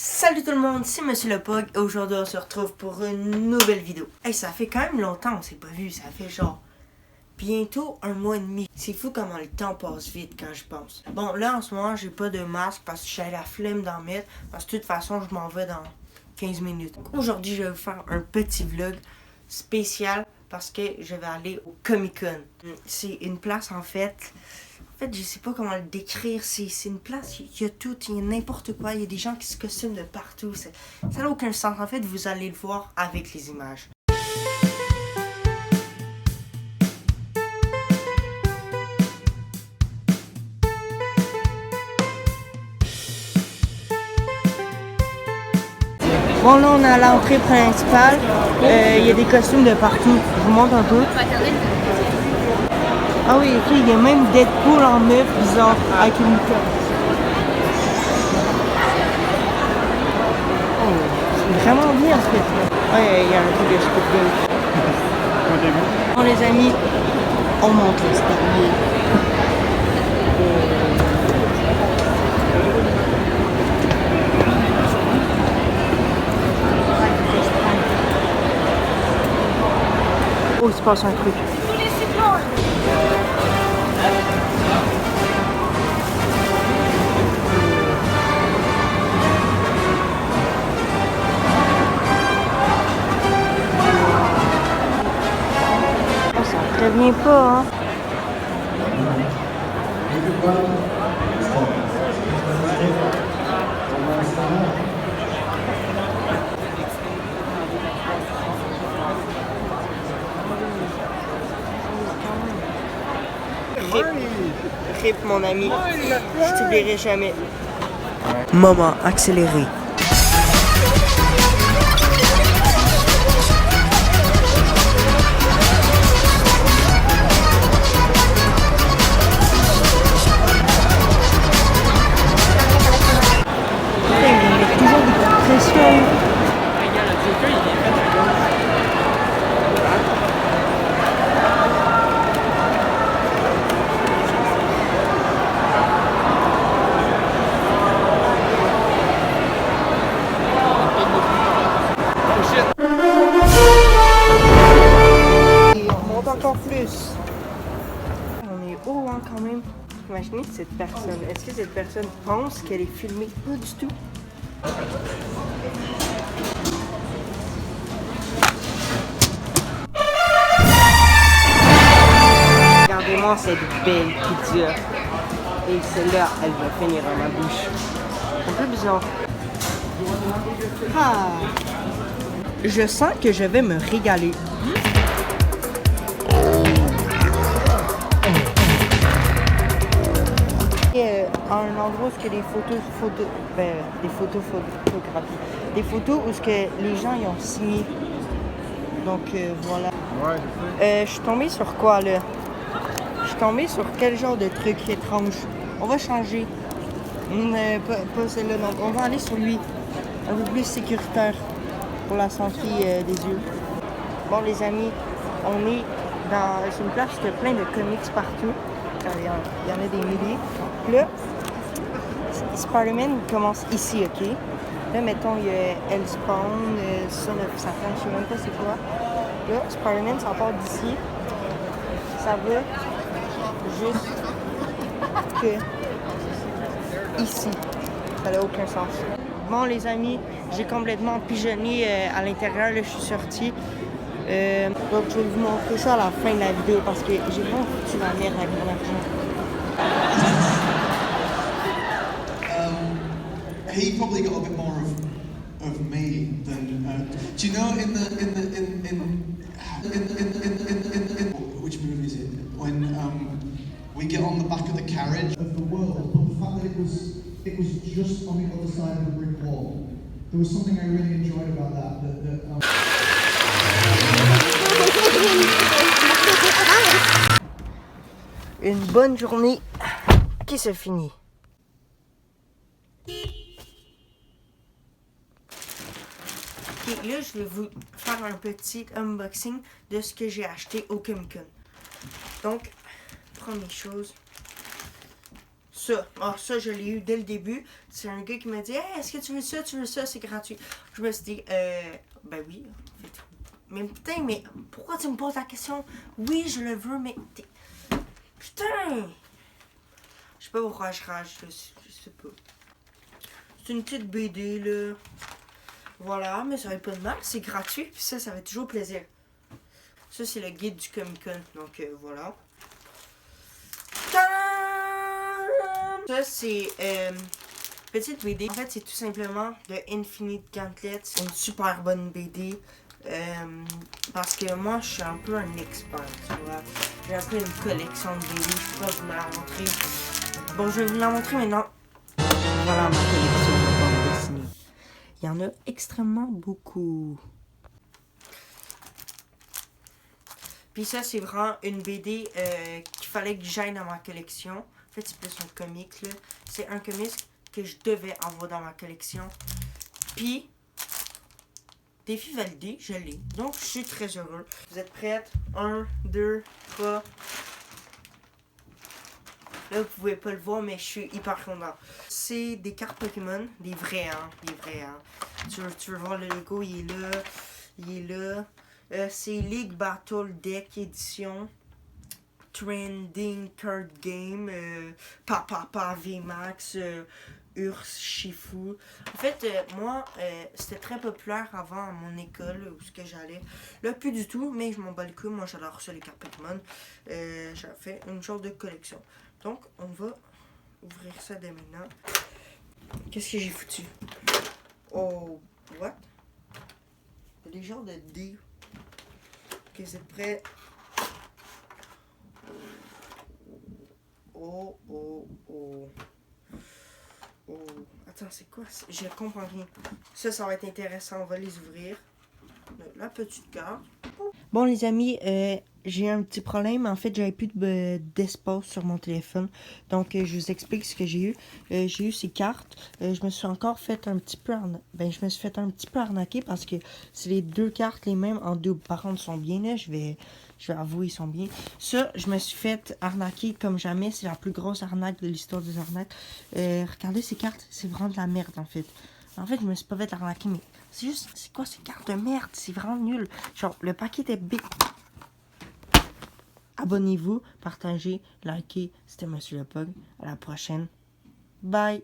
Salut tout le monde, c'est Monsieur Le Pog et aujourd'hui on se retrouve pour une nouvelle vidéo. Hey, ça fait quand même longtemps on s'est pas vu, ça fait genre bientôt un mois et demi. C'est fou comment le temps passe vite quand je pense. Bon là en ce moment j'ai pas de masque parce que j'ai la flemme d'en mettre parce que de toute façon je m'en vais dans 15 minutes. Aujourd'hui je vais vous faire un petit vlog spécial parce que je vais aller au Comic Con. C'est une place en fait, je sais pas comment le décrire. C'est une place, il y a tout, il y a n'importe quoi. Il y a des gens qui se costument de partout. Ça n'a aucun sens. En fait, vous allez le voir avec les images. Bon, là, on est à l'entrée principale. Il y a des costumes de partout. Je vous montre un peu. Ah oui, ok, il y a même Deadpool en meuf bizarre avec une licorne. Oh, c'est vraiment bien ce fait. Ouais, il y a un truc de Squid Game. Bon les amis, on monte l'escalier. Oh, il se passe un truc. Ça prévient pas, hein. Rip mon ami, je t'oublierai jamais. Moment accéléré. Encore plus. On est haut hein, quand même. Imaginez cette personne. Est-ce que cette personne pense qu'elle est filmée? Pas du tout. Regardez-moi cette belle pizza. Et celle-là, elle va finir dans ma bouche. C'est un peu bizarre. Ah. Je sens que je vais me régaler. À un endroit où il y a des photos où ce que les gens y ont signé. Donc voilà. Ouais, je sais. Je suis tombée sur quoi là? Je suis tombée sur quel genre de truc étrange. On va changer. Pas celle-là, donc on va aller sur lui. Un peu plus sécuritaire pour la santé des yeux. Bon les amis, on est dans une place où il y a plein de comics partout. Il y en a des milliers. Puis là, Spider-Man commence ici, ok? Là, mettons, il y a Hellspawn, Son of Satan, je sais même pas c'est quoi. Là, Spider-Man, ça part d'ici. Ça va juste que ici. Ça n'a aucun sens. Bon, les amis, j'ai complètement pigeonné à l'intérieur. Là, je suis sortie. Donc, je vais vous montrer ça à la fin de la vidéo parce que j'ai vraiment foutu la merde avec mon argent. He probably got a bit more of me than. Do you know in which movie is it? When we get on the back of the carriage of the world, but the fact that it was just on the other side of the brick wall. There was something I really enjoyed about that. Une bonne journée qui se finit. Et là, je vais vous faire un petit unboxing de ce que j'ai acheté au Comic Con. Donc, première chose, ça. Ah, ça, je l'ai eu dès le début. C'est un gars qui m'a dit hey, est-ce que tu veux ça? Tu veux ça? C'est gratuit. Je me suis dit ben oui, en fait. Mais putain, mais pourquoi tu me poses la question? Oui, je le veux, mais. Putain! Je sais pas pourquoi je rage, je sais pas. C'est une petite BD, là. Voilà, mais ça va pas de mal, c'est gratuit, puis ça fait toujours plaisir. Ça, c'est le guide du Comic-Con, donc voilà. Tadam! Ça, c'est petite BD. En fait, c'est tout simplement de Infinite Gauntlet. C'est une super bonne BD. Parce que moi, je suis un peu un expert, tu vois. J'ai un peu une collection de BD, je peux pas vous la montrer. Bon, je vais vous la montrer maintenant. Voilà ma collection de bandes dessinées. Il y en a extrêmement beaucoup. Puis ça, c'est vraiment une BD qu'il fallait que j'aille dans ma collection. En fait, c'est plus un comic, là. C'est un comic que je devais avoir dans ma collection. Puis, défi validé, je l'ai. Donc, je suis très heureux. Vous êtes prêtes? 1, 2, 3. Là, vous pouvez pas le voir, mais je suis hyper content. C'est des cartes Pokémon, des vrais, hein. Des vrais, hein. Tu veux voir le logo, il est là. Il est là. C'est League Battle Deck édition. Trending Card Game. Papa VMAX. Urs Shifu. En fait, moi, c'était très populaire avant à mon école où ce que j'allais. Là, plus du tout, mais je m'en bats le cul. Moi, j'adore ça, les cartes Pokémon. J'ai fait une sorte de collection. Donc, on va ouvrir ça dès maintenant. Qu'est-ce que j'ai foutu? Oh, what? Il y a des genres de dés. Ok, vous êtes prêts? Oh. Attends, c'est quoi? Je comprends rien. Ça va être intéressant. On va les ouvrir. La petite carte. Bon, les amis, j'ai un petit problème. En fait, j'avais plus d'espace sur mon téléphone. Donc, je vous explique ce que j'ai eu. J'ai eu ces cartes. Je me suis encore fait un petit peu arnaquer parce que c'est les deux cartes les mêmes en double. Par contre, ils sont bien là. Je vais avouer, ils sont bien. Ça, je me suis fait arnaquer comme jamais. C'est la plus grosse arnaque de l'histoire des arnaques. Regardez ces cartes. C'est vraiment de la merde, en fait. En fait, je me suis pas fait arnaquer, mais c'est juste, c'est quoi ces cartes de merde? C'est vraiment nul. Genre, le paquet était big. Abonnez-vous, partagez, likez. C'était Monsieur Le Pug. À la prochaine. Bye!